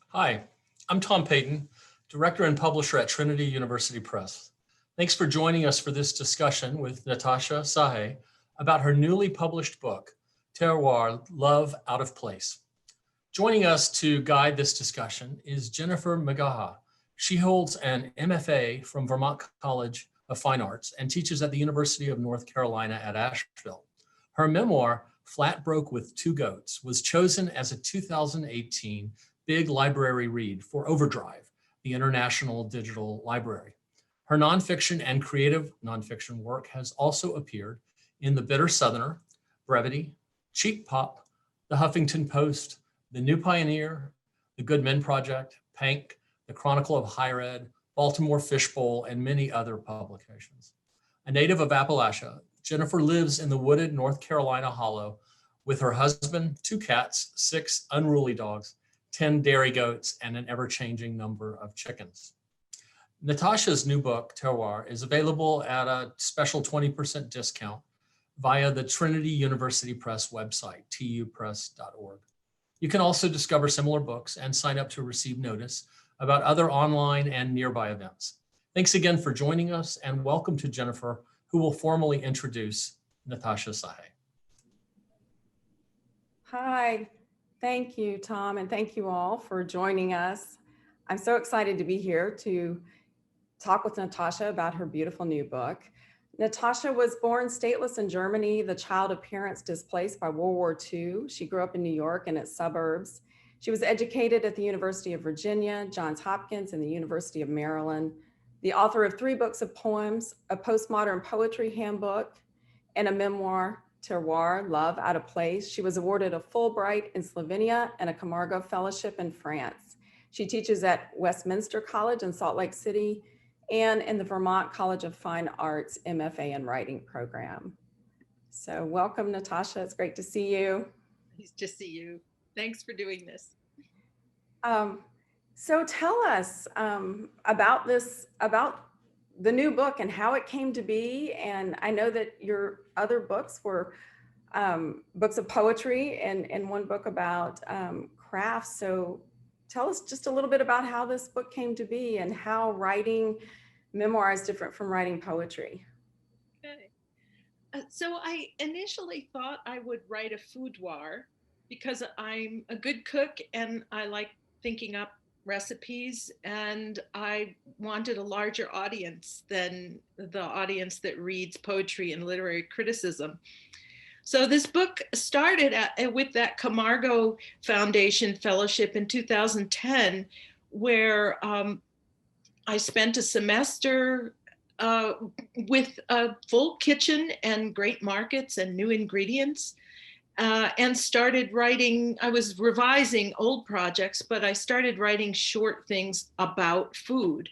Hi, I'm Tom Payton, Director and Publisher at Trinity University Press. Thanks for joining us for this discussion with Natasha Saje about her newly published book, Terroir, Love Out of Place. Joining us to guide this discussion is Jennifer McGaha. She holds an MFA from Vermont College of Fine Arts and teaches at the University of North Carolina at Asheville. Her memoir, Flat Broke with Two Goats, was chosen as a 2018 Big Library Read for Overdrive, the International Digital Library. Her nonfiction and creative nonfiction work has also appeared in The Bitter Southerner, Brevity, Cheap Pop, The Huffington Post, The New Pioneer, The Good Men Project, Pank, The Chronicle of Higher Ed, Baltimore Fishbowl, and many other publications. A native of Appalachia, Jennifer lives in the wooded North Carolina Hollow with her husband, 2 cats, 6 unruly dogs, 10 dairy goats, and an ever-changing number of chickens. Natasha's new book, Terroir, is available at a special 20% discount via the Trinity University Press website, tupress.org. You can also discover similar books and sign up to receive notice about other online and nearby events. Thanks again for joining us, and welcome to Jennifer, who will formally introduce Natasha Saje. Hi, thank you, Tom, and thank you all for joining us. I'm so excited to be here to talk with Natasha about her beautiful new book. Natasha was born stateless in Germany, the child of parents displaced by World War II. She grew up in New York and its suburbs. She was educated at the University of Virginia, Johns Hopkins, and the University of Maryland. The author of 3 books of poems, a postmodern poetry handbook, and a memoir, Terroir, Love Out of Place. She was awarded a Fulbright in Slovenia and a Camargo Fellowship in France. She teaches at Westminster College in Salt Lake City and in the Vermont College of Fine Arts MFA in Writing program. So welcome, Natasha. It's great to see you. Nice to see you. Thanks for doing this. So tell us about the new book and how it came to be. And I know that your other books were books of poetry and one book about crafts. So tell us just a little bit about how this book came to be and how writing memoir is different from writing poetry. Okay. So I initially thought I would write a foodwar because I'm a good cook and I like thinking up recipes, and I wanted a larger audience than the audience that reads poetry and literary criticism. So this book started with that Camargo Foundation Fellowship in 2010, where I spent a semester with a full kitchen and great markets and new ingredients, and started writing. I was revising old projects, but I started writing short things about food.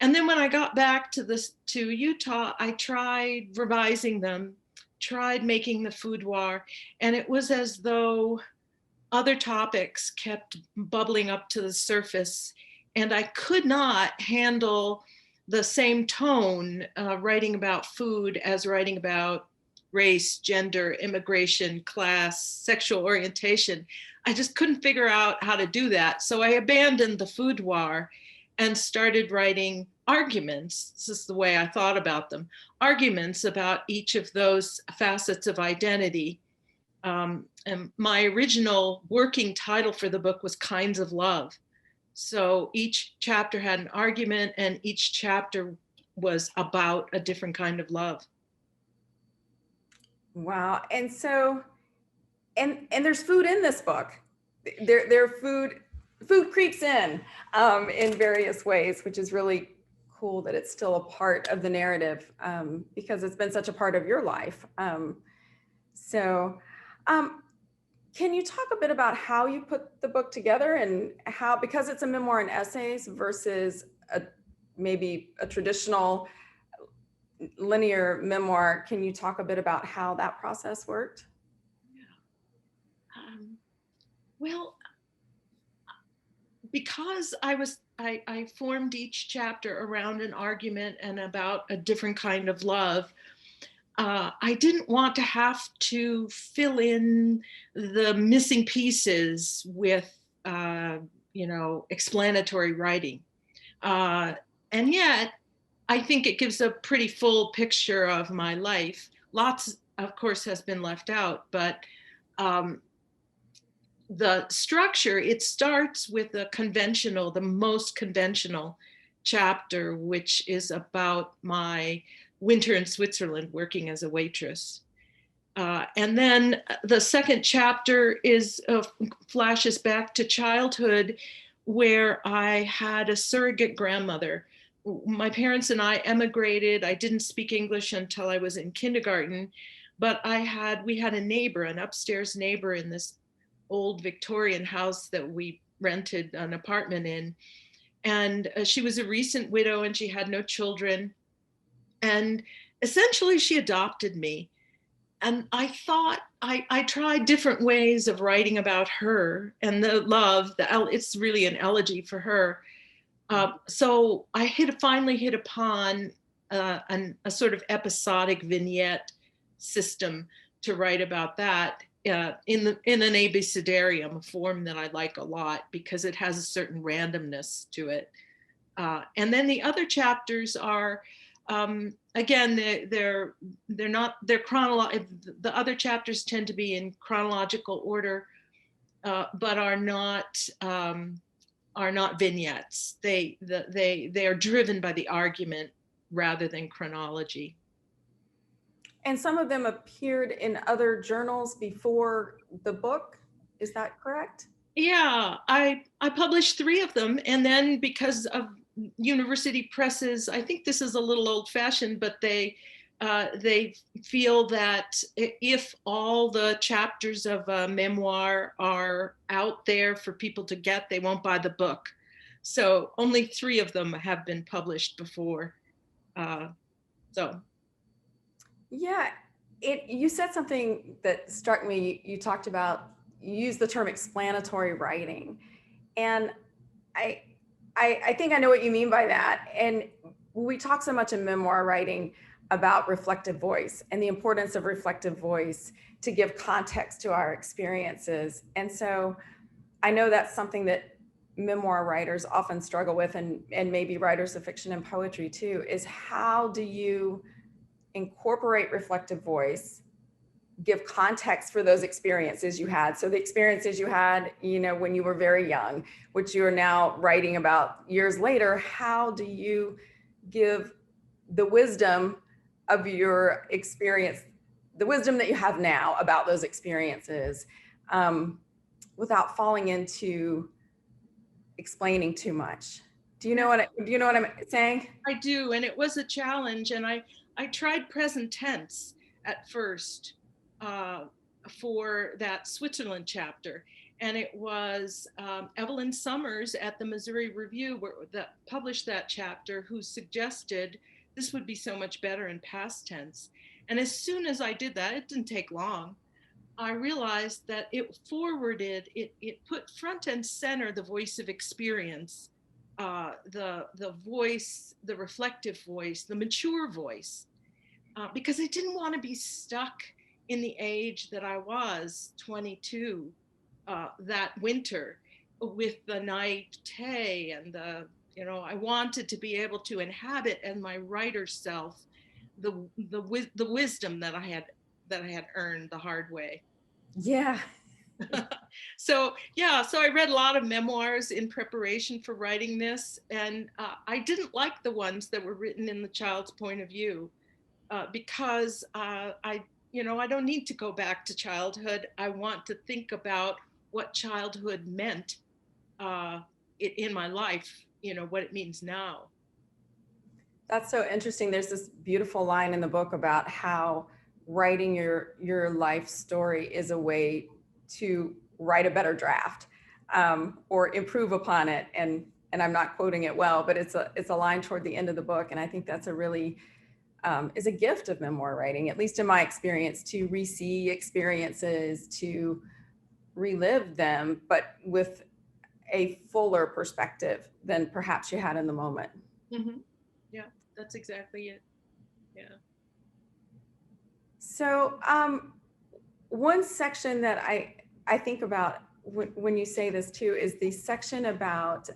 And then when I got back to Utah, I tried revising them, tried making the foodwar, and it was as though other topics kept bubbling up to the surface, and I could not handle the same tone writing about food as writing about race, gender, immigration, class, sexual orientation. I just couldn't figure out how to do that. So I abandoned the foodwar and started writing arguments. This is the way I thought about them. Arguments about each of those facets of identity. And my original working title for the book was Kinds of Love. So each chapter had an argument and each chapter was about a different kind of love. Wow. And so, and there's food in this book. Food creeps in various ways, which is really cool that it's still a part of the narrative because it's been such a part of your life. Can you talk a bit about how you put the book together and how, because it's a memoir and essays versus maybe a traditional linear memoir, can you talk a bit about how that process worked? Yeah. Well, because I formed each chapter around an argument and about a different kind of love, I didn't want to have to fill in the missing pieces with explanatory writing. And yet, I think it gives a pretty full picture of my life. Lots, of course, has been left out, but the structure, it starts with the most conventional chapter, which is about my winter in Switzerland working as a waitress. And then the second chapter flashes back to childhood, where I had a surrogate grandmother. My parents and I emigrated. I didn't speak English until I was in kindergarten, but we had a neighbor, an upstairs neighbor in this old Victorian house that we rented an apartment in. And she was a recent widow and she had no children. And essentially she adopted me. And I thought I tried different ways of writing about her and the love. It's really an elegy for her. So I finally hit upon a sort of episodic vignette system to write about that in an abecedarium, a form that I like a lot because it has a certain randomness to it. And then the other chapters are, again, they're chronological. The other chapters tend to be in chronological order, but are not vignettes. They are driven by the argument rather than chronology. And some of them appeared in other journals before the book. Is that correct? Yeah, I published 3 of them, and then because of university presses, I think this is a little old-fashioned, but they feel that if all the chapters of a memoir are out there for people to get, they won't buy the book. So only 3 of them have been published before. Yeah, you said something that struck me. You talked about, you used the term explanatory writing. And I think I know what you mean by that. And we talk so much in memoir writing about reflective voice and the importance of reflective voice to give context to our experiences. And so I know that's something that memoir writers often struggle with, and maybe writers of fiction and poetry too, is how do you incorporate reflective voice, give context for those experiences you had. So the experiences you had, when you were very young, which you are now writing about years later, how do you give the wisdom of your experience, the wisdom that you have now about those experiences, without falling into explaining too much? Do you know what I'm saying? I do, and it was a challenge, and I tried present tense at first for that Switzerland chapter, and it was Evelyn Summers at the Missouri Review that published that chapter who suggested this would be so much better in past tense. And as soon as I did that, it didn't take long, I realized that it put front and center the voice of experience, the voice, the reflective voice, the mature voice, because I didn't want to be stuck in the age that I was, 22, that winter, with the naivete and I wanted to be able to inhabit in my writer self the wisdom that I had earned the hard way. Yeah. So I read a lot of memoirs in preparation for writing this, and I didn't like the ones that were written in the child's point of view, because I don't need to go back to childhood. I want to think about what childhood meant in my life, what it means now. That's so interesting. There's this beautiful line in the book about how writing your life story is a way to write a better draft, or improve upon it. And I'm not quoting it well, but it's a line toward the end of the book. And I think that's a really, is a gift of memoir writing, at least in my experience, to re-see experiences, to relive them, but with a fuller perspective than perhaps you had in the moment. Mm-hmm. Yeah, that's exactly it. Yeah. So one section that I think about when you say this too, is the section about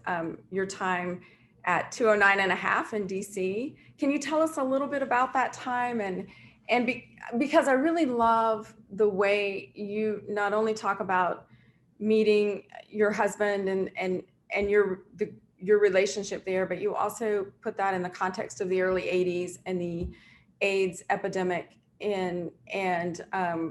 your time at 209 and a half in DC. Can you tell us a little bit about that time? Because I really love the way you not only talk about meeting your husband and your relationship there, but you also put that in the context of the early 80s and the AIDS epidemic and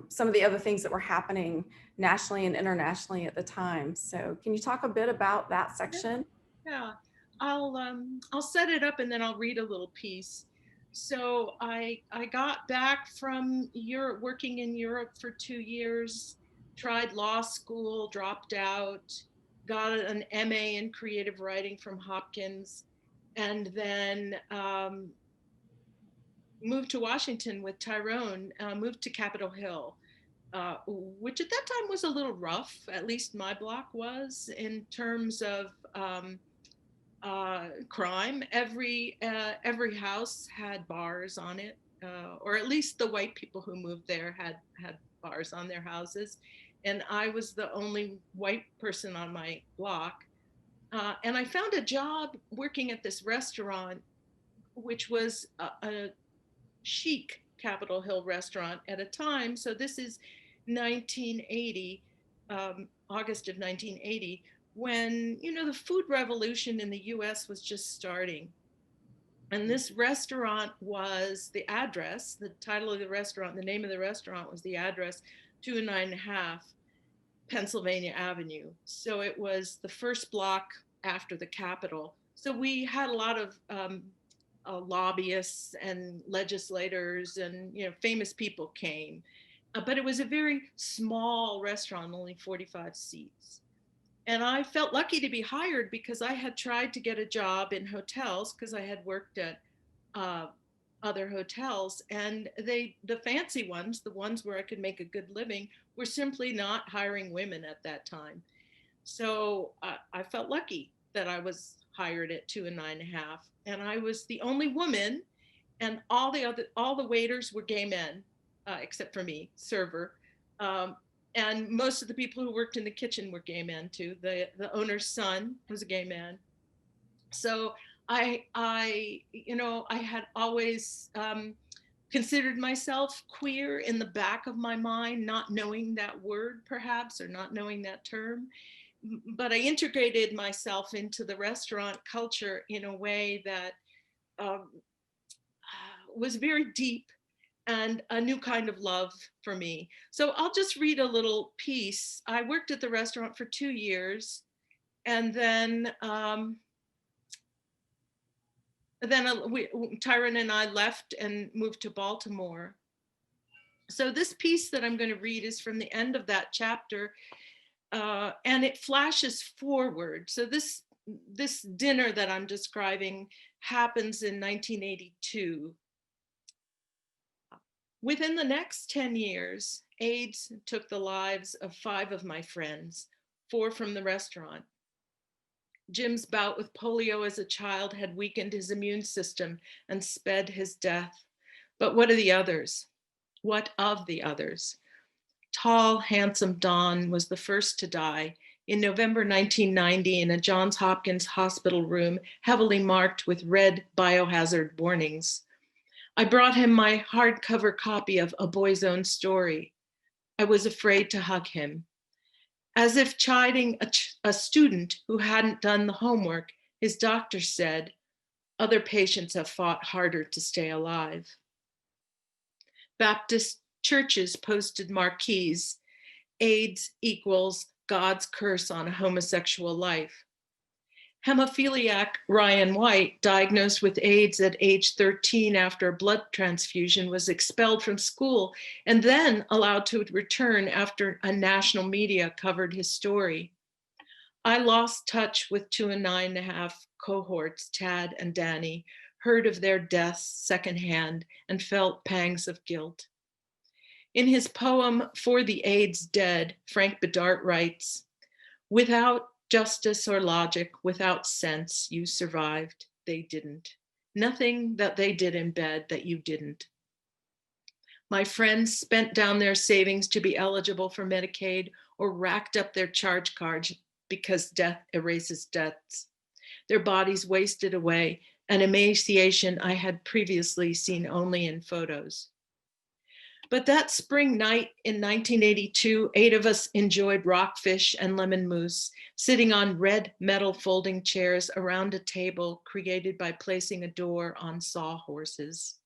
some of the other things that were happening nationally and internationally at the time. So can you talk a bit about that section? Yeah, I'll set it up and then I'll read a little piece. So I got back from Europe, working in Europe for 2 years, tried law school, dropped out, got an MA in creative writing from Hopkins, and then moved to Washington with Tyrone, moved to Capitol Hill, which at that time was a little rough, at least my block was, in terms of crime. Every house had bars on it, or at least the white people who moved there had bars on their houses, and I was the only white person on my block. And I found a job working at this restaurant, which was a chic Capitol Hill restaurant at a time. So this is 1980, August of 1980, when, you know, the food revolution in the US was just starting. And this restaurant was the address, the title of the restaurant, the name of the restaurant was the address, 209.5 Pennsylvania Avenue. So it was the first block after the Capitol. So we had a lot of lobbyists and legislators and, you know, famous people came. But it was a very small restaurant, only 45 seats. And I felt lucky to be hired because I had tried to get a job in hotels because I had worked at other hotels, and the fancy ones, the ones where I could make a good living, were simply not hiring women at that time. So I felt lucky that I was hired at 209.5, and I was the only woman, and all the waiters were gay men, except for me, server. And most of the people who worked in the kitchen were gay men too. The owner's son was a gay man. So I had always considered myself queer in the back of my mind, not knowing that word perhaps, or not knowing that term. But I integrated myself into the restaurant culture in a way that was very deep and a new kind of love for me. So I'll just read a little piece. I worked at the restaurant for 2 years, and then Tyrone and I left and moved to Baltimore. So this piece that I'm going to read is from the end of that chapter, and it flashes forward. So this dinner that I'm describing happens in 1982. Within the next 10 years, AIDS took the lives of 5 of my friends, 4 from the restaurant. Jim's bout with polio as a child had weakened his immune system and sped his death. But what of the others? What of the others? Tall, handsome Don was the first to die in November 1990 in a Johns Hopkins hospital room heavily marked with red biohazard warnings. I brought him my hardcover copy of A Boy's Own Story. I was afraid to hug him. As if chiding a student who hadn't done the homework, his doctor said, "Other patients have fought harder to stay alive." Baptist churches posted marquees, AIDS equals God's curse on a homosexual life. Hemophiliac Ryan White, diagnosed with AIDS at age 13 after a blood transfusion, was expelled from school and then allowed to return after a national media covered his story. I lost touch with 209.5 cohorts, Tad and Danny, heard of their deaths secondhand, and felt pangs of guilt. In his poem For the AIDS Dead, Frank Bedart writes, "Without justice or logic, without sense, you survived. They didn't. Nothing that they did in bed that you didn't. My friends spent down their savings to be eligible for Medicaid or racked up their charge cards because death erases debts. Their bodies wasted away, an emaciation I had previously seen only in photos. But that spring night in 1982, 8 of us enjoyed rockfish and lemon mousse, sitting on red metal folding chairs around a table created by placing a door on sawhorses.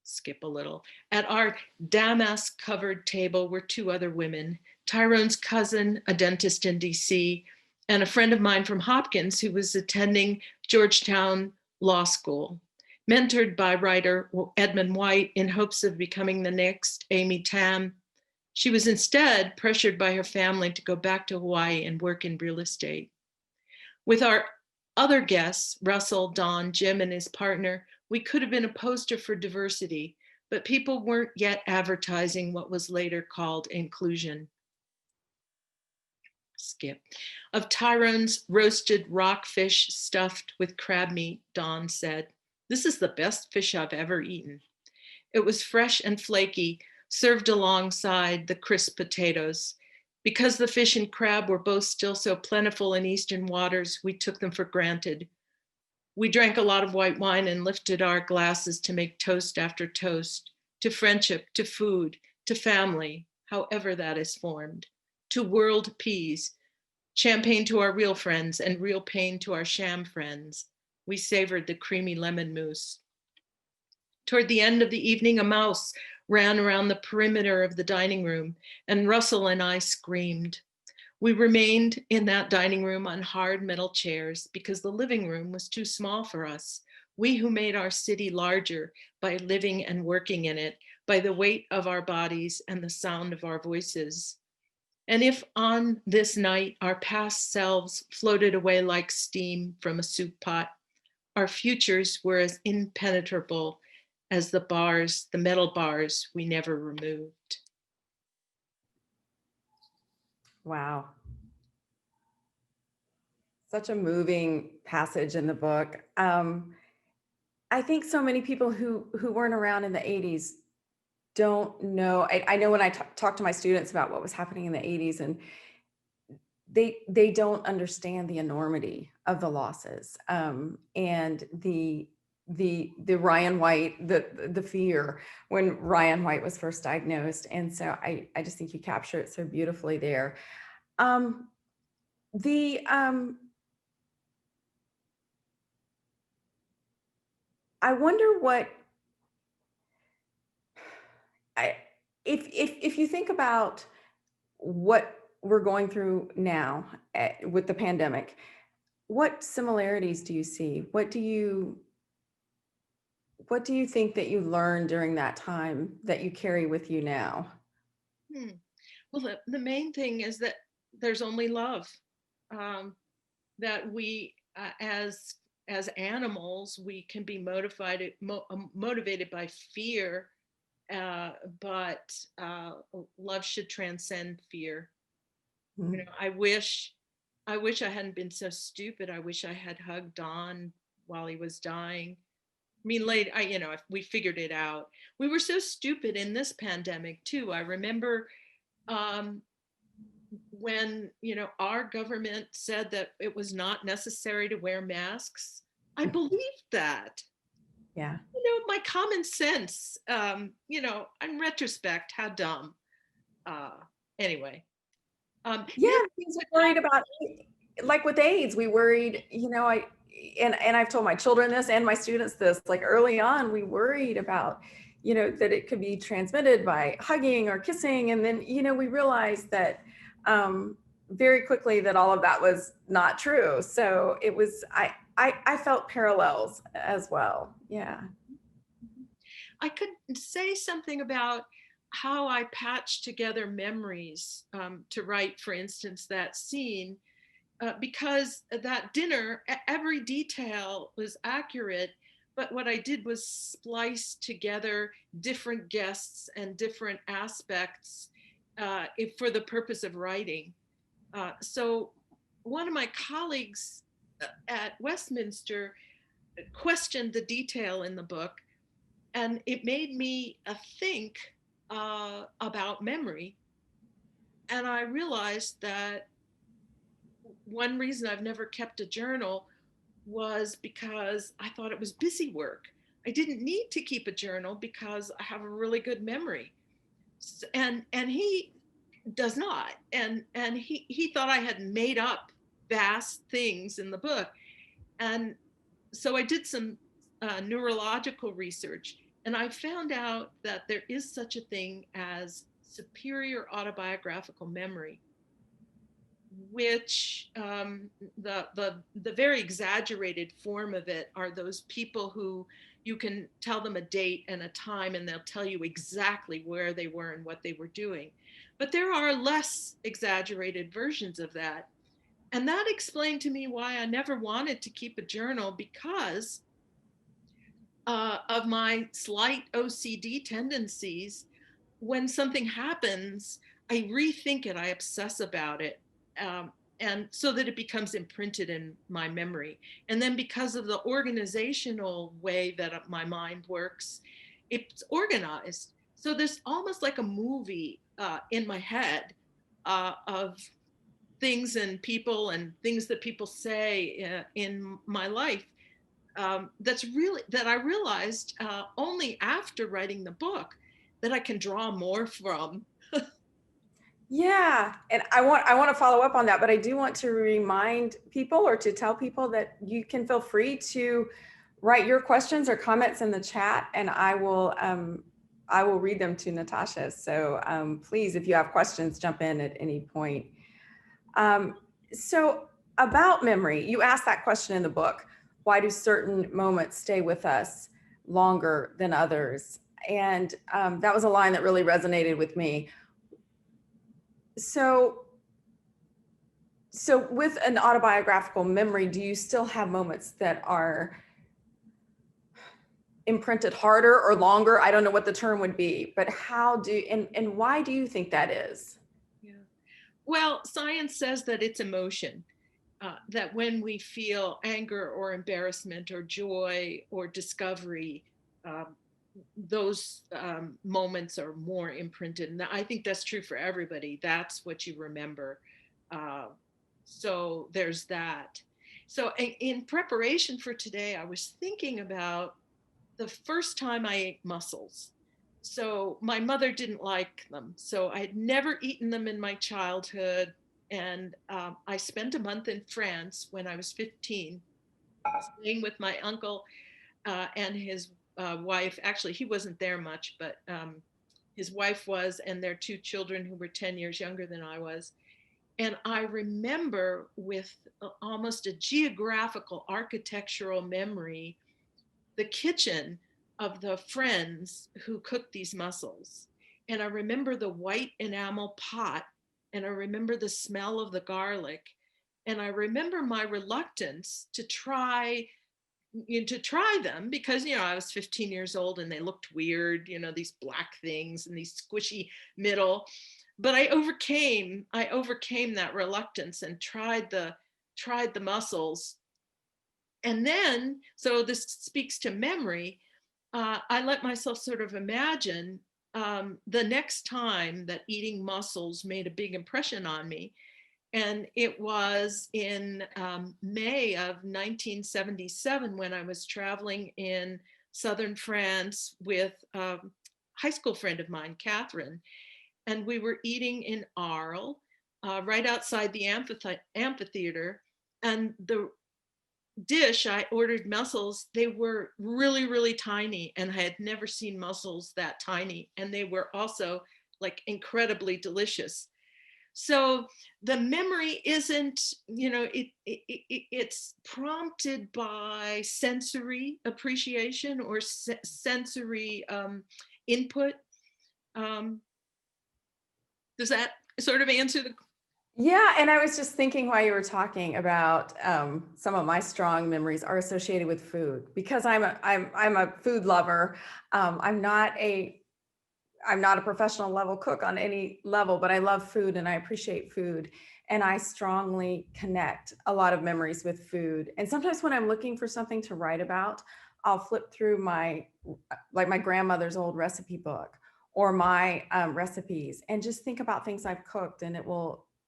Skip a little. At our damask-covered table were 2 other women, Tyrone's cousin, a dentist in DC, and a friend of mine from Hopkins who was attending Georgetown Law School, mentored by writer Edmund White in hopes of becoming the next Amy Tam. She was instead pressured by her family to go back to Hawaii and work in real estate. With our other guests, Russell, Don, Jim, and his partner, we could have been a poster for diversity, but people weren't yet advertising what was later called inclusion. Skip. Of Tyrone's roasted rockfish stuffed with crab meat, Don said, "This is the best fish I've ever eaten." It was fresh and flaky, served alongside the crisp potatoes. Because the fish and crab were both still so plentiful in eastern waters, we took them for granted. We drank a lot of white wine and lifted our glasses to make toast after toast, to friendship, to food, to family, however that is formed, to world peace, champagne to our real friends and real pain to our sham friends. We savored the creamy lemon mousse. Toward the end of the evening, a mouse ran around the perimeter of the dining room, and Russell and I screamed. We remained in that dining room on hard metal chairs because the living room was too small for us. We who made our city larger by living and working in it, by the weight of our bodies and the sound of our voices. And if on this night our past selves floated away like steam from a soup pot, our futures were as impenetrable as the bars, the metal bars we never removed. Wow. Such a moving passage in the book. I think so many people who weren't around in the 80s don't know. I know when I talk to my students about what was happening in the 80s, and they don't understand the enormity of the losses, and the Ryan White, the fear when Ryan White was first diagnosed. And so I just think you capture it so beautifully there. I wonder what if you think about what we're going through now with the pandemic, what similarities do you see? What do you think that you learned during that time that you carry with you now? Well, the main thing is that there's only love. That we, as animals, we can be motivated by fear, but love should transcend fear. You know, I wish I hadn't been so stupid. I wish I had hugged Don while he was dying. I mean, we figured it out. We were so stupid in this pandemic too. I remember when, our government said that it was not necessary to wear masks. I believed that. Yeah. My common sense, in retrospect, how dumb. Anyway. Yeah, we worried about, like with AIDS, we worried, and I've told my children this and my students this, like early on, we worried about, that it could be transmitted by hugging or kissing. And then, we realized that very quickly that all of that was not true. So it was, I felt parallels as well. Yeah. I could say something about how I patched together memories to write, for instance, that scene, because that dinner, every detail was accurate, but what I did was splice together different guests and different aspects for the purpose of writing. So one of my colleagues at Westminster questioned the detail in the book, And it made me think about memory. And I realized that one reason I've never kept a journal was because I thought it was busy work. I didn't need to keep a journal because I have a really good memory. And he does not. And he thought I had made up vast things in the book. And so I did some neurological research, and I found out that there is such a thing as superior autobiographical memory, which the very exaggerated form of it are those people who you can tell them a date and a time and they'll tell you exactly where they were and what they were doing. But there are less exaggerated versions of that. And that explained to me why I never wanted to keep a journal, because of my slight OCD tendencies. When something happens, I rethink it, I obsess about it, and so that it becomes imprinted in my memory. And then because of the organizational way that my mind works, it's organized. So there's almost like a movie in my head of things and people and things that people say in my life, that I realized only after writing the book that I can draw more from. Yeah, and I want to follow up on that, but I do want to remind people or to tell people that you can feel free to write your questions or comments in the chat, and I will read them to Natasha. So please, if you have questions, jump in at any point. So about memory, you asked that question in the book. Why do certain moments stay with us longer than others? And that was a line that really resonated with me. So with an autobiographical memory, do you still have moments that are imprinted harder or longer? I don't know what the term would be, but and why do you think that is? Yeah. Well, science says that it's emotion, that when we feel anger or embarrassment or joy or discovery, those moments are more imprinted. And I think that's true for everybody. That's what you remember. Uh, so there's that. So in preparation for today, I was thinking about the first time I ate mussels. So my mother didn't like them. So I had never eaten them in my childhood. And I spent a month in France when I was 15, staying with my uncle and his wife. Actually, he wasn't there much, but his wife was, and their two children who were 10 years younger than I was. And I remember with almost a geographical architectural memory, the kitchen of the friends who cooked these mussels. And I remember the white enamel pot, and I remember the smell of the garlic. And I remember my reluctance to try them because I was 15 years old and they looked weird, these black things and these squishy middle. But I overcame that reluctance and tried the mussels. And then, so this speaks to memory, I let myself sort of imagine the next time that eating mussels made a big impression on me. And it was in May of 1977 when I was traveling in southern France with a high school friend of mine, Catherine. And we were eating in Arles, right outside the amphitheater. And the dish, I ordered mussels. They were really, really tiny, and I had never seen mussels that tiny. And they were also like incredibly delicious. So the memory isn't, it's prompted by sensory appreciation or sensory input. Does that sort of answer the? Yeah, and I was just thinking while you were talking about some of my strong memories are associated with food, because I'm a food lover. I'm not a professional level cook on any level, but I love food and I appreciate food. And I strongly connect a lot of memories with food. And sometimes when I'm looking for something to write about, I'll flip through my grandmother's old recipe book or my recipes and just think about things I've cooked, and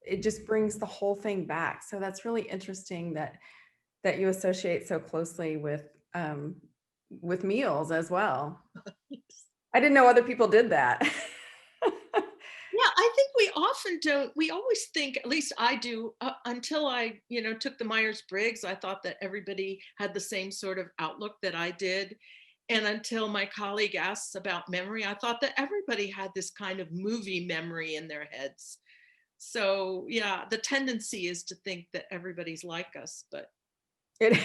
it just brings the whole thing back. So that's really interesting that you associate so closely with meals as well. I didn't know other people did that. Yeah, I think we often don't. We always think, at least I do, until I, took the Myers-Briggs, I thought that everybody had the same sort of outlook that I did. And until my colleague asks about memory, I thought that everybody had this kind of movie memory in their heads. So yeah, the tendency is to think that everybody's like us, but It,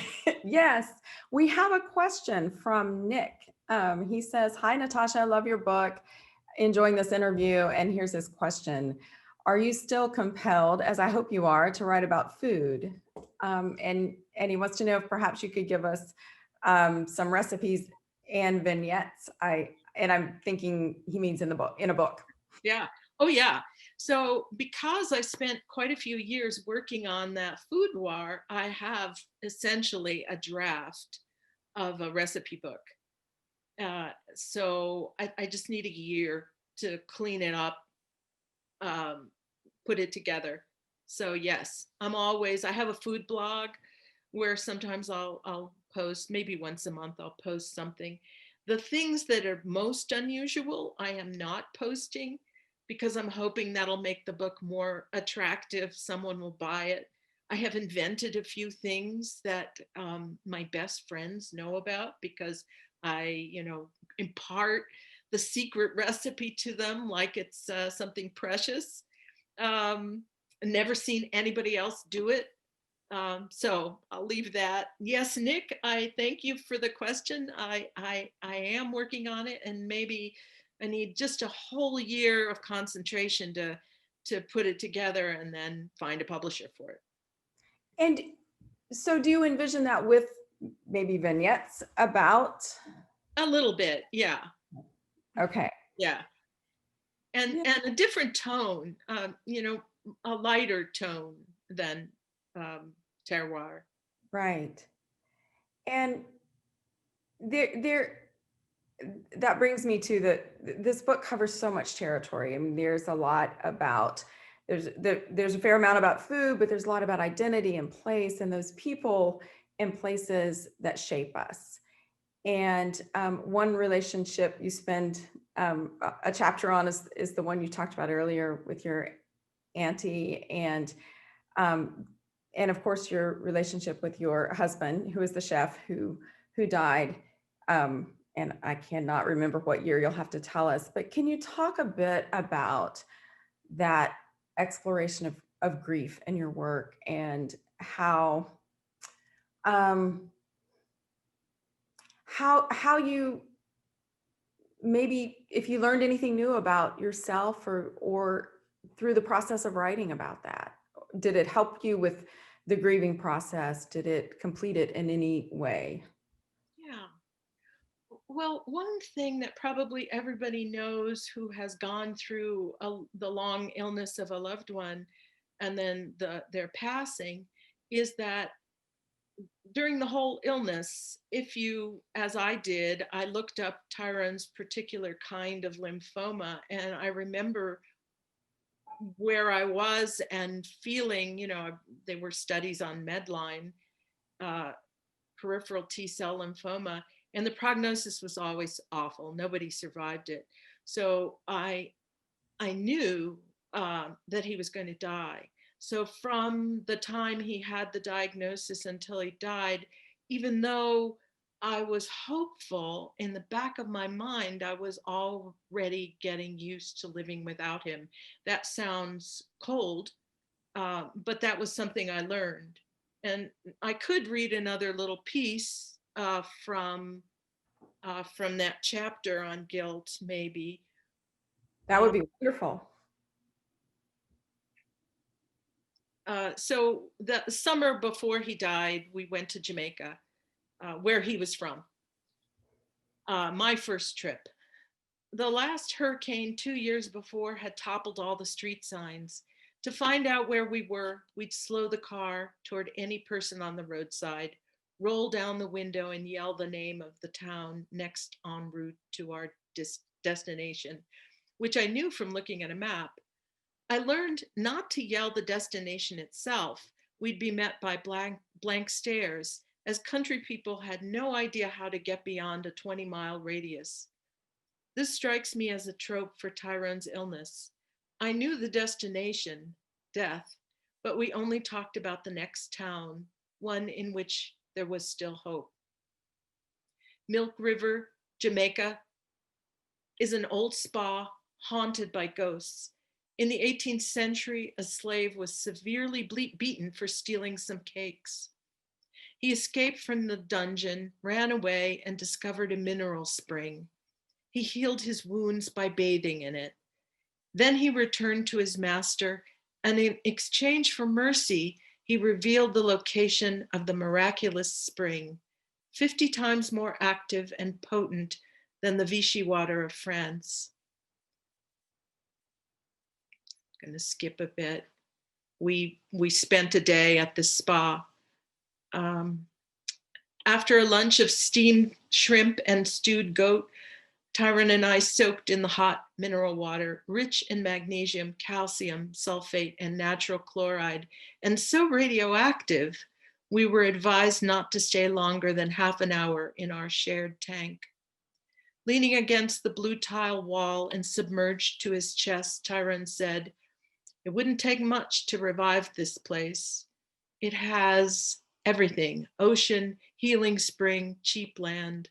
yes, we have a question from Nick. He says, "Hi, Natasha, I love your book. Enjoying this interview." And here's his question. "Are you still compelled, as I hope you are, to write about food?" And he wants to know if perhaps you could give us some recipes and vignettes. I'm thinking he means in a book. yeah. Oh, yeah. So because I spent quite a few years working on that food noir, I have essentially a draft of a recipe book. So I just need a year to clean it up, um, put it together. So yes, I have a food blog where sometimes I'll post, maybe once a month I'll post something. The things that are most unusual, I am not posting because I'm hoping that'll make the book more attractive. Someone will buy it. I have invented a few things that my best friends know about because I, impart the secret recipe to them like it's something precious. Never seen anybody else do it. So I'll leave that. Yes, Nick, I thank you for the question. I am working on it, and maybe I need just a whole year of concentration to put it together and then find a publisher for it. And so do you envision that with maybe vignettes about? A little bit, yeah, Okay. yeah, Yeah. and a different tone, a lighter tone than terroir. Right. And there that brings me to this book covers so much territory. I mean, there's a lot about there's a fair amount about food, but there's a lot about identity and place and those people and places that shape us. And one relationship you spend a chapter on is the one you talked about earlier with your auntie, um, and of course your relationship with your husband, who is the chef who died. And I cannot remember what year. You'll have to tell us. But can you talk a bit about that exploration of grief in your work and um, how you maybe if you learned anything new about yourself or through the process of writing about that? Did it help you with the grieving process? Did it complete it in any way? Yeah. Well, one thing that probably everybody knows who has gone through the long illness of a loved one and then their passing is that during the whole illness, if you, as I did, I looked up Tyrone's particular kind of lymphoma, and I remember where I was and feeling, there were studies on Medline, uh, peripheral T-cell lymphoma, and the prognosis was always awful. Nobody survived it. So I knew that he was going to die. So from the time he had the diagnosis until he died, even though I was hopeful, in the back of my mind, I was already getting used to living without him. That sounds cold, but that was something I learned. And I could read another little piece from that chapter on guilt, maybe. That would be wonderful. So the summer before he died, we went to Jamaica, where he was from. My first trip. The last hurricane 2 years before had toppled all the street signs. To find out where we were, we'd slow the car toward any person on the roadside, roll down the window and yell the name of the town next en route to our destination, which I knew from looking at a map. I learned not to yell the destination itself. We'd be met by blank stares, as country people had no idea how to get beyond a 20-mile radius. This strikes me as a trope for Tyrone's illness. I knew the destination, death, but we only talked about the next town, one in which there was still hope. Milk River, Jamaica, is an old spa haunted by ghosts. In the 18th century, a slave was severely beaten for stealing some cakes. He escaped from the dungeon, ran away, and discovered a mineral spring. He healed his wounds by bathing in it. Then he returned to his master, and in exchange for mercy, he revealed the location of the miraculous spring, 50 times more active and potent than the Vichy water of France. I'm going to skip a bit. We spent a day at the spa. After a lunch of steamed shrimp and stewed goat, Tyrone and I soaked in the hot mineral water, rich in magnesium, calcium, sulfate, and natural chloride, and so radioactive, we were advised not to stay longer than half an hour in our shared tank. Leaning against the blue tile wall and submerged to his chest, Tyrone said, "It wouldn't take much to revive this place. It has everything: ocean, healing spring, cheap land.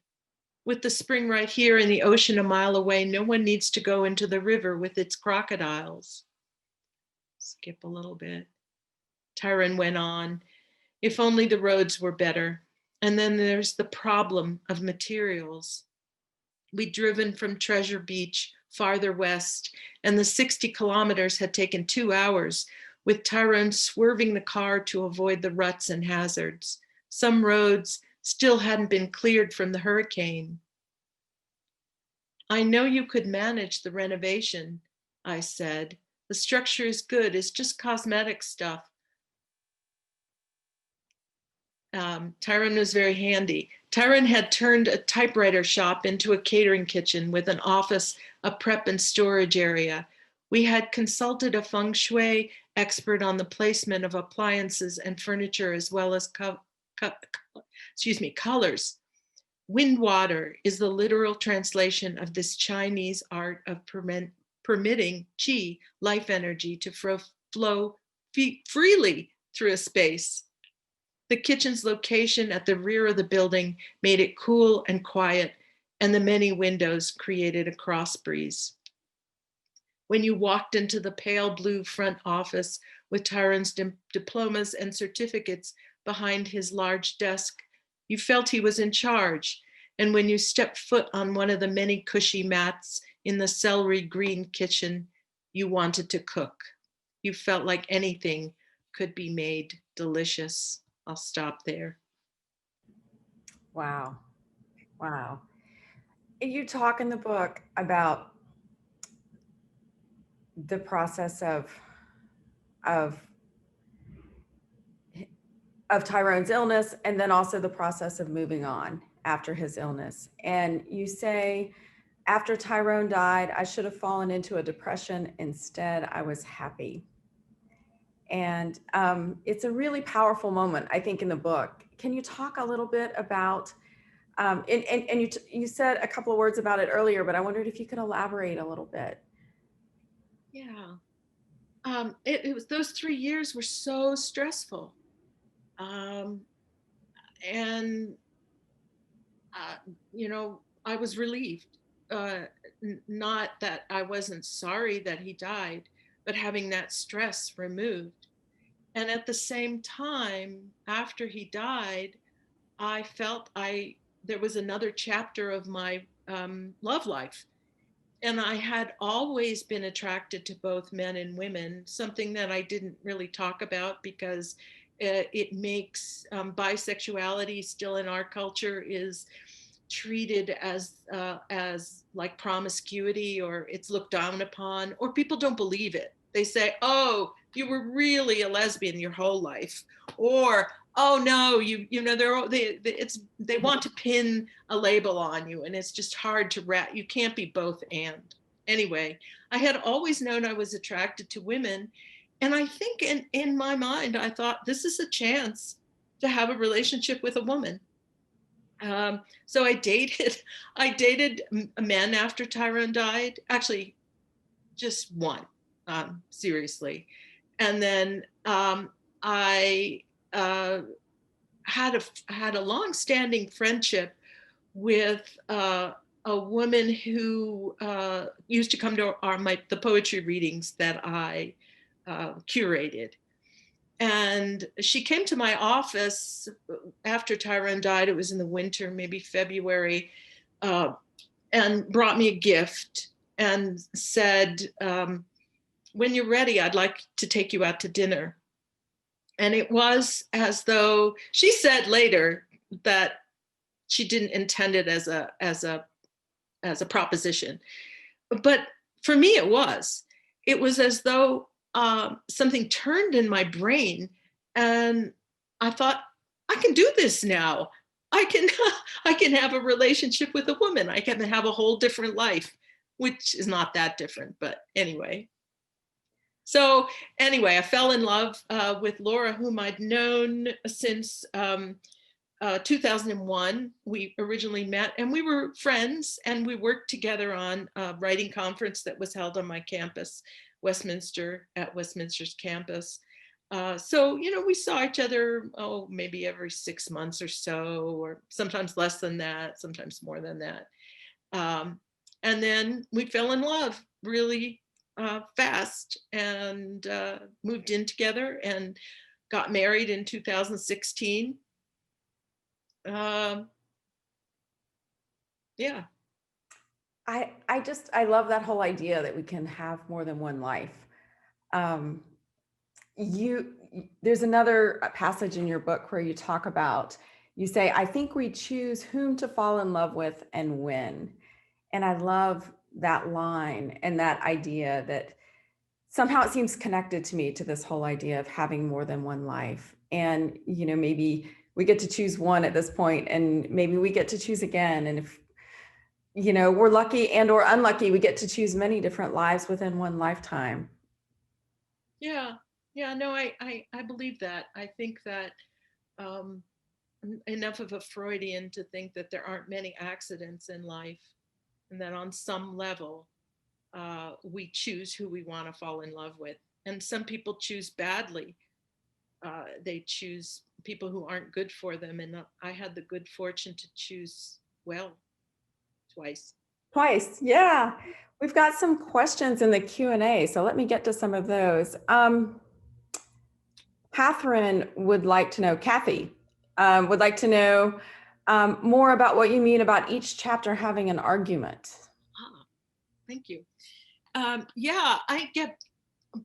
With the spring right here and the ocean a mile away, no one needs to go into the river with its crocodiles." Skip a little bit. Tyrone went on, "If only the roads were better. And then there's the problem of materials. We'd driven from Treasure Beach farther west, and the 60 kilometers had taken 2 hours, with Tyrone swerving the car to avoid the ruts and hazards. Some roads still hadn't been cleared from the hurricane. I know you could manage the renovation," I said. "The structure is good, it's just cosmetic stuff." Tyrone was very handy. Tyrone had turned a typewriter shop into a catering kitchen with an office, a prep and storage area. We had consulted a feng shui expert on the placement of appliances and furniture, as well as colors. Wind water is the literal translation of this Chinese art of permitting qi, life energy, to flow freely through a space. The kitchen's location at the rear of the building made it cool and quiet, and the many windows created a cross breeze. When you walked into the pale blue front office with Tyrone's diplomas and certificates behind his large desk, you felt he was in charge. And when you stepped foot on one of the many cushy mats in the celery green kitchen, you wanted to cook. You felt like anything could be made delicious. I'll stop there. Wow. Wow. You talk in the book about the process of Tyrone's illness, and then also the process of moving on after his illness. And you say, "After Tyrone died, I should have fallen into a depression. Instead, I was happy." And it's a really powerful moment, I think, in the book. Can you talk a little bit about, and you said a couple of words about it earlier, but I wondered if you could elaborate a little bit. Yeah. It was, those 3 years were so stressful. And I was relieved. Not that I wasn't sorry that he died, but having that stress removed. And at the same time, after he died, I felt there was another chapter of my love life. And I had always been attracted to both men and women, something that I didn't really talk about because it makes bisexuality still in our culture is treated as like promiscuity, or it's looked down upon, or people don't believe it. They say, "Oh, you were really a lesbian your whole life," or Oh no, you know they want to pin a label on you, and it's just hard to wrap. You can't be both and. Anyway, I had always known I was attracted to women, and I think in my mind I thought this is a chance to have a relationship with a woman. So I dated men after Tyrone died. Actually, just one, seriously, and then I. Had a long-standing friendship with a woman who used to come to the poetry readings that I curated. And she came to my office after Tyrone died. It was in the winter, maybe February, and brought me a gift and said, when you're ready, I'd like to take you out to dinner. And it was as though she said later that she didn't intend it as a proposition, but for me it was. It was as though something turned in my brain, and I thought, I can do this now. I can I can have a relationship with a woman. I can have a whole different life, which is not that different, but anyway. So anyway, I fell in love with Laura, whom I'd known since 2001. We originally met, and we were friends, and we worked together on a writing conference that was held on my campus, at Westminster's campus. So, we saw each other, maybe every 6 months or so, or sometimes less than that, sometimes more than that. And then we fell in love really fast, and moved in together and got married in 2016. Yeah. I love that whole idea that we can have more than one life. There's another passage in your book where you talk about, you say, I think we choose whom to fall in love with and when. And I love that line and that idea that somehow it seems connected to me to this whole idea of having more than one life. And, maybe we get to choose one at this point, and maybe we get to choose again. And if, we're lucky and or unlucky, we get to choose many different lives within one lifetime. Yeah. Yeah, no, I believe that. I think that enough of a Freudian to think that there aren't many accidents in life, and that on some level, we choose who we want to fall in love with. And some people choose badly. They choose people who aren't good for them. And I had the good fortune to choose well twice. Twice, yeah. We've got some questions in the Q&A, so let me get to some of those. Catherine would like to know, Kathy, would like to know more about what you mean about each chapter having an argument. Thank you. Yeah, I get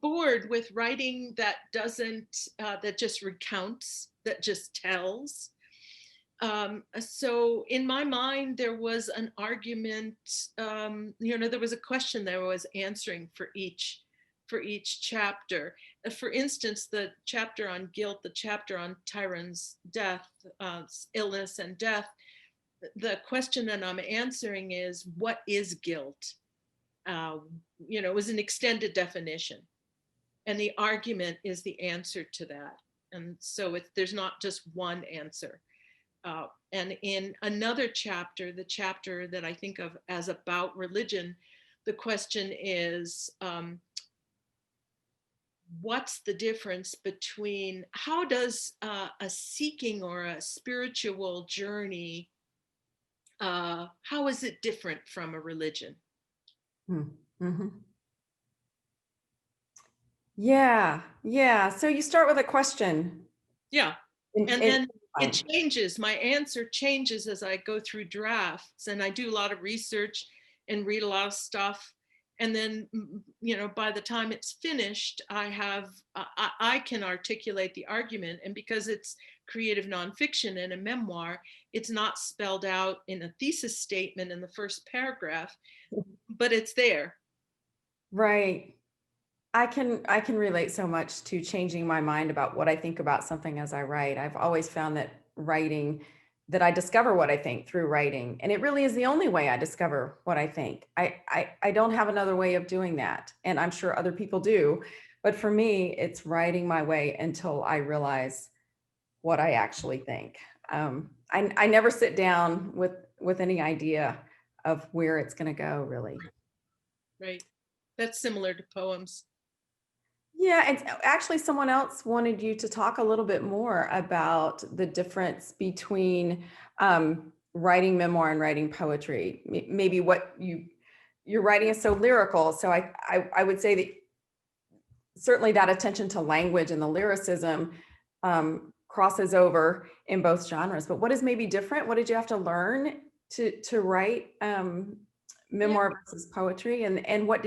bored with writing that doesn't, that just recounts, that just tells. So in my mind, there was an argument, there was a question that I was answering for each chapter. For instance, the chapter on guilt, the chapter on Tyrone's death, illness and death, the question that I'm answering is, what is guilt? It was an extended definition, and the argument is the answer to that. And so there's not just one answer. And in another chapter, the chapter that I think of as about religion, the question is, what's the difference between, how does a seeking or a spiritual journey, how is it different from a religion? Mm-hmm. Yeah. So you start with a question. Yeah. And then it changes. My answer changes as I go through drafts, and I do a lot of research and read a lot of stuff. And then, by the time it's finished, I can articulate the argument. And because it's creative nonfiction and a memoir, it's not spelled out in a thesis statement in the first paragraph, but it's there. Right. I can relate so much to changing my mind about what I think about something as I write. I've always found that I discover what I think through writing. And it really is the only way I discover what I think. I don't have another way of doing that. And I'm sure other people do. But for me, it's writing my way until I realize what I actually think. I never sit down with any idea of where it's going to go, really. Right. That's similar to poems. Yeah, and actually someone else wanted you to talk a little bit more about the difference between writing memoir and writing poetry. Maybe what you're writing is so lyrical. So I would say that certainly that attention to language and the lyricism crosses over in both genres. But what is maybe different? What did you have to learn to write memoir versus poetry? And what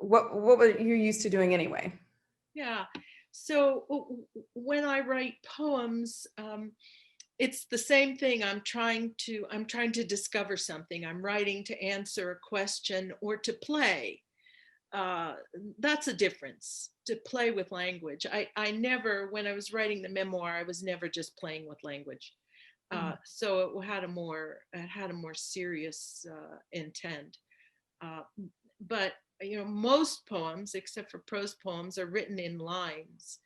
were you used to doing anyway? Yeah. So when I write poems, it's the same thing. I'm trying to discover something. I'm writing to answer a question or to play. That's a difference, to play with language. I never, when I was writing the memoir, I was never just playing with language. So it had a more serious intent. But most poems, except for prose poems, are written in lines,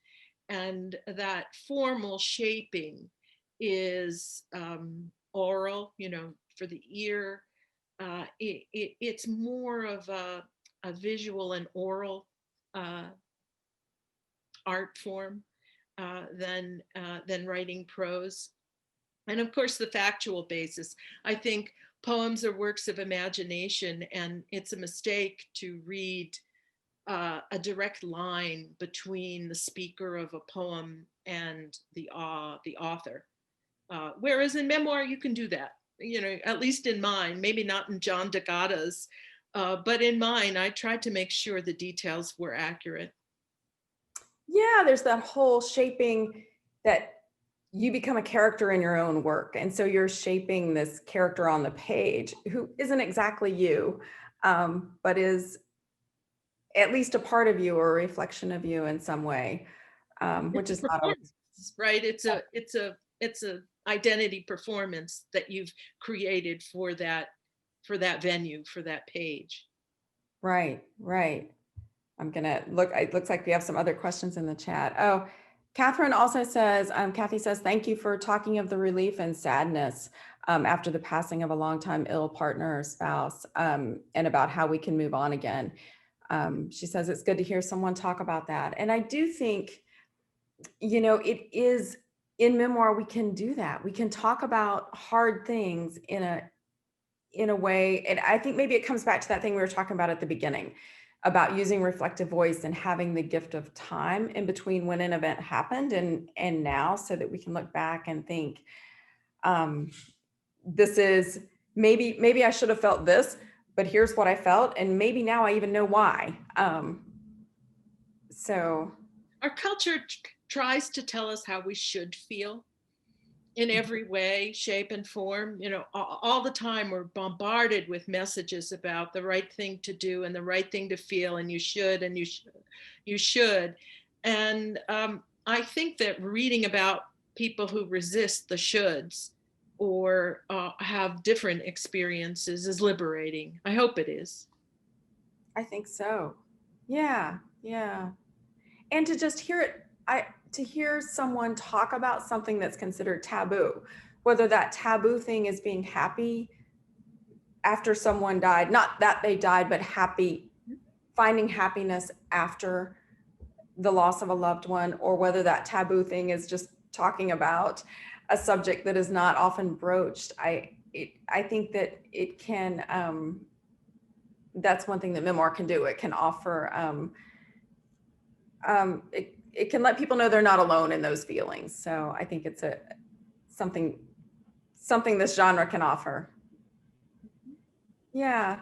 and that formal shaping is oral, for the ear. It's more of a visual and oral art form than writing prose. And of course, the factual basis. I think poems are works of imagination, and it's a mistake to read a direct line between the speaker of a poem and the author. Whereas in memoir, you can do that. At least in mine, maybe not in John D'Agata's, but in mine, I tried to make sure the details were accurate. Yeah, there's that whole shaping that you become a character in your own work. And so you're shaping this character on the page who isn't exactly you, but is at least a part of you or a reflection of you in some way, which is not always right. It's a identity performance that you've created for that venue, for that page. right. I'm gonna look. It looks like we have some other questions in the chat. Oh, Catherine also says, Kathy says, thank you for talking of the relief and sadness after the passing of a longtime ill partner or spouse, and about how we can move on again. She says it's good to hear someone talk about that. And I do think, it is in memoir, we can do that. We can talk about hard things in a way. And I think maybe it comes back to that thing we were talking about at the beginning about using reflective voice and having the gift of time in between when an event happened and now, so that we can look back and think, this is maybe I should have felt this, but here's what I felt. And maybe now I even know why. So our culture tries to tell us how we should feel in every way, shape, and form. All the time we're bombarded with messages about the right thing to do and the right thing to feel, and you should, and you should. And I think that reading about people who resist the shoulds or have different experiences is liberating. I hope it is. I think so. Yeah. And to just hear it, to hear someone talk about something that's considered taboo, whether that taboo thing is being happy after someone died, not that they died, but finding happiness after the loss of a loved one, or whether that taboo thing is just talking about a subject that is not often broached. I think that it can, that's one thing that memoir can do. It can offer, it can let people know they're not alone in those feelings. So I think it's something this genre can offer. Yeah.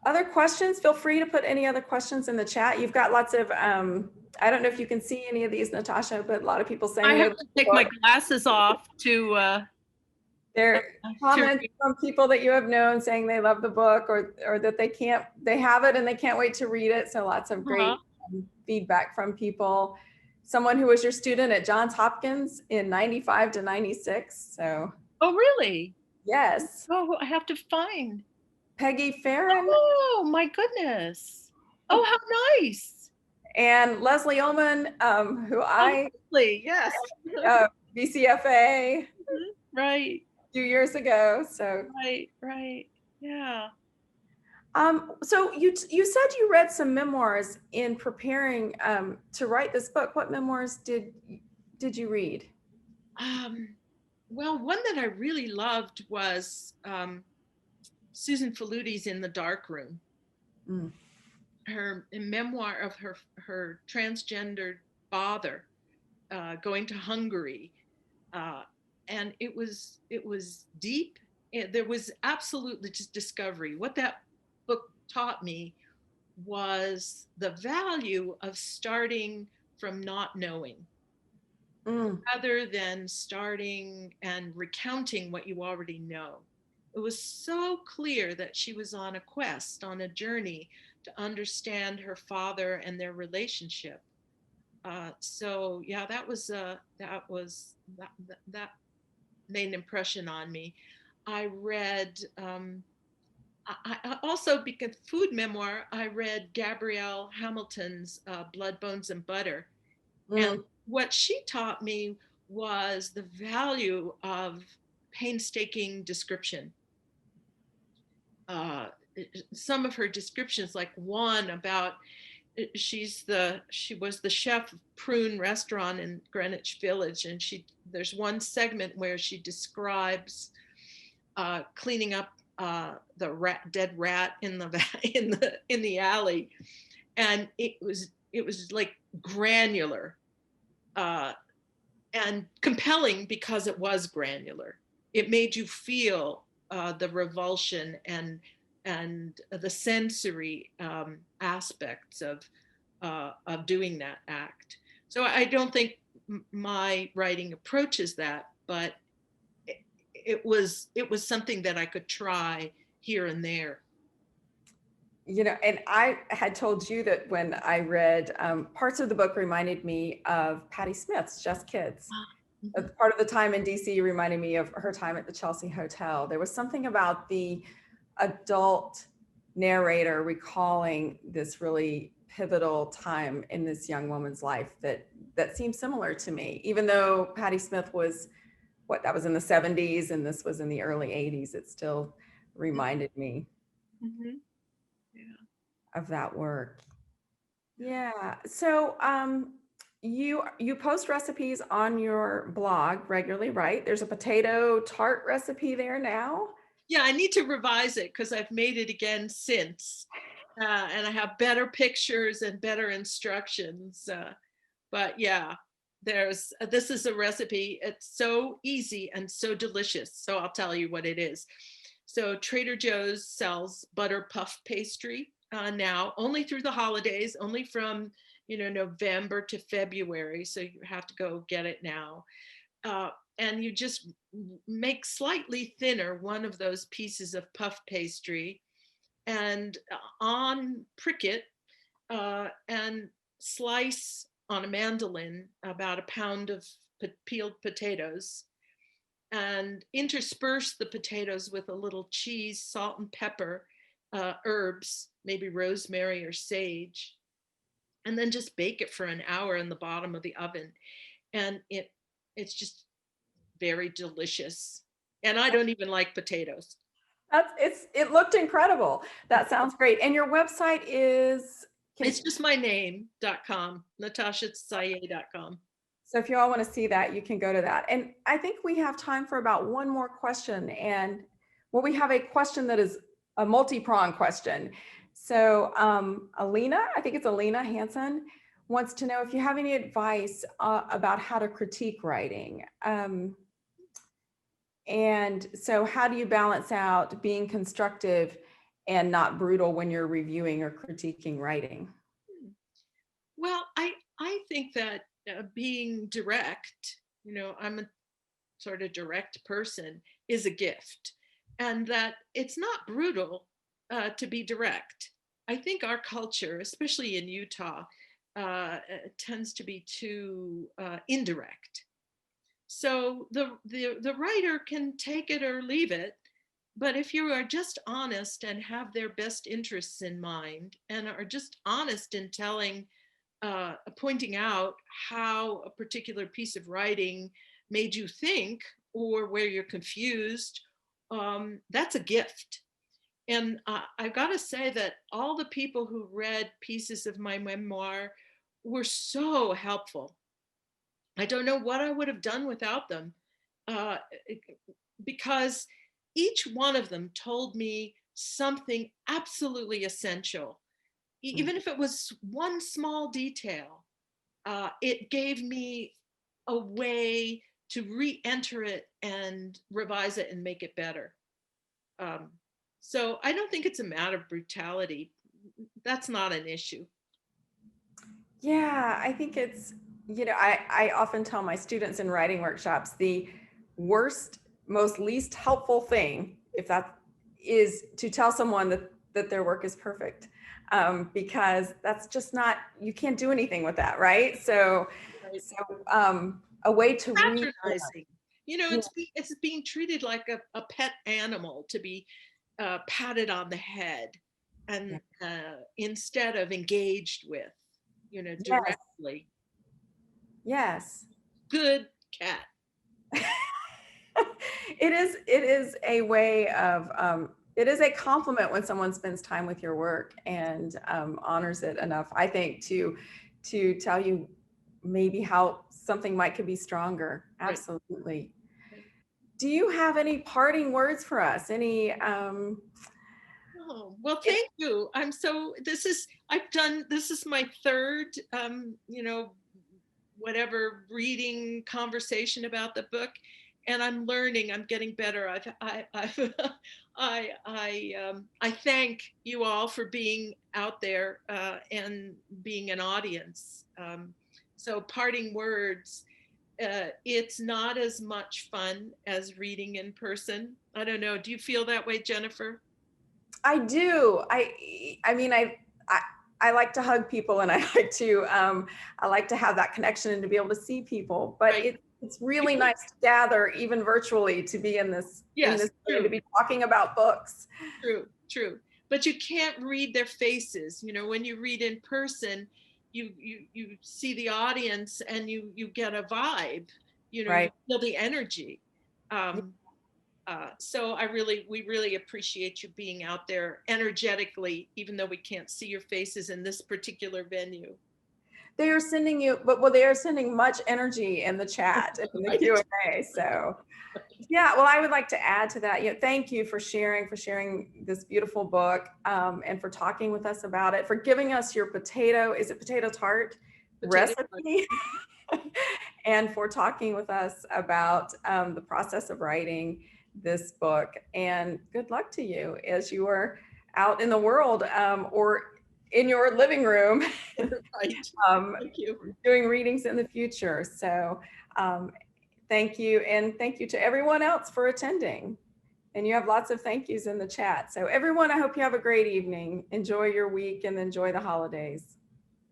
Other questions? Feel free to put any other questions in the chat. You've got lots of, I don't know if you can see any of these, Natasha, but a lot of people saying I have to take my glasses off to There to comments read. from people that you have known saying they love the book, or that they have it and they can't wait to read it. So lots of great feedback from people. Someone who was your student at Johns Hopkins in 95 to 96. So Oh, really? yes, Oh, I have to find. Peggy Farron Oh, my goodness. Oh, how nice. and Leslie Ullman, who I, Lovely, yes. BCFA Right, a few years ago. So right. Yeah. so you said you read some memoirs in preparing to write this book. What memoirs did you read? Well, one that I really loved was Susan Faludi's In the Dark Room. Mm. Her memoir of her transgendered father going to Hungary, and it was deep. There was absolutely just discovery. What that book taught me was the value of starting from not knowing, rather than starting and recounting what you already know. It was so clear that she was on a quest, on a journey to understand her father and their relationship. So yeah, that made an impression on me. I read I also, because food memoir, I read Gabrielle Hamilton's Blood, Bones, and Butter. And what she taught me was the value of painstaking description. Uh, some of her descriptions, like one about she was the chef of Prune Restaurant in Greenwich Village, and there's one segment where she describes cleaning up the dead rat in the in the alley, and it was like granular and compelling because it was granular. It made you feel the revulsion and the sensory aspects of doing that act. So I don't think my writing approaches that, but it was something that I could try here and there. You know, and I had told you that when I read parts of the book reminded me of Patti Smith's Just Kids. Part of the time in DC reminded me of her time at the Chelsea Hotel. There was something about the adult narrator recalling this really pivotal time in this young woman's life that seemed similar to me, even though Patti Smith was that was in the 70s and this was in the early 80s. It still reminded me of that work. Yeah. So you post recipes on your blog regularly, right? There's a potato tart recipe there now. Yeah, I need to revise it because I've made it again since, and I have better pictures and better instructions. But yeah, this is a recipe. It's so easy and so delicious. So I'll tell you what it is. So Trader Joe's sells butter puff pastry now, only through the holidays, only from November to February. So you have to go get it now. And you just make slightly thinner one of those pieces of puff pastry and prick it and slice on a mandolin about a pound of peeled potatoes and intersperse the potatoes with a little cheese, salt and pepper, herbs, maybe rosemary or sage, and then just bake it for an hour in the bottom of the oven. And it's just very delicious. And I don't even like potatoes. It looked incredible. That sounds great. And your website is? It's just my name.com, natashasaje.com. So if you all want to see that, you can go to that. And I think we have time for about one more question. And we have a question that is a multi-pronged question. So Alina, I think it's Alina Hansen, wants to know if you have any advice about how to critique writing. And so how do you balance out being constructive and not brutal when you're reviewing or critiquing writing? Well, I think that being direct, I'm a sort of direct person, is a gift, and that it's not brutal to be direct. I think our culture, especially in Utah, tends to be too indirect. So the writer can take it or leave it, but if you are just honest and have their best interests in mind and are just honest in telling, pointing out how a particular piece of writing made you think or where you're confused, that's a gift. And I've got to say that all the people who read pieces of my memoir were so helpful. I don't know what I would have done without them, uh, because each one of them told me something absolutely essential. Even if it was one small detail, it gave me a way to re-enter it and revise it and make it better. Um, so I don't think it's a matter of brutality. That's not an issue. Yeah, I think it's, I often tell my students in writing workshops, the worst, most least helpful thing, if that is to tell someone that their work is perfect, because that's just not, you can't do anything with that, right? So, Right. A way to read. Patronizing. You know, Yeah. it's being treated like a pet animal to be patted on the head, and instead of engaged with, Yes, directly. yes. Good cat. It is a way of, it is a compliment when someone spends time with your work and honors it enough, I think, to tell you maybe how something might could be stronger. Right. Absolutely. Do you have any parting words for us? Any, Oh, well, thank you. This is my third, whatever reading conversation about the book, and I'm learning, I'm getting better. I thank you all for being out there and being an audience. So parting words, it's not as much fun as reading in person. I don't know. Do you feel that way, Jennifer? I do. I mean, I like to hug people, and I like to have that connection and to be able to see people. But Right. it's really nice to gather, even virtually, to be in this Yes, room, to true, be talking about books. true. But you can't read their faces. You know, when you read in person, you see the audience and you get a vibe. You Right. feel the energy. Um, so we really appreciate you being out there energetically, even though we can't see your faces in this particular venue. They are sending you, but well, they are sending much energy in the chat and in the Right. Q&A. So, yeah, well, I would like to add to that. Thank you for sharing this beautiful book, and for talking with us about it, for giving us your is it potato tart recipe, and for talking with us about the process of writing this book. And good luck to you as you are out in the world, or in your living room, Right. Thank you. doing readings in the future. So thank you. And thank you to everyone else for attending. And you have lots of thank yous in the chat. So everyone, I hope you have a great evening. Enjoy your week and enjoy the holidays.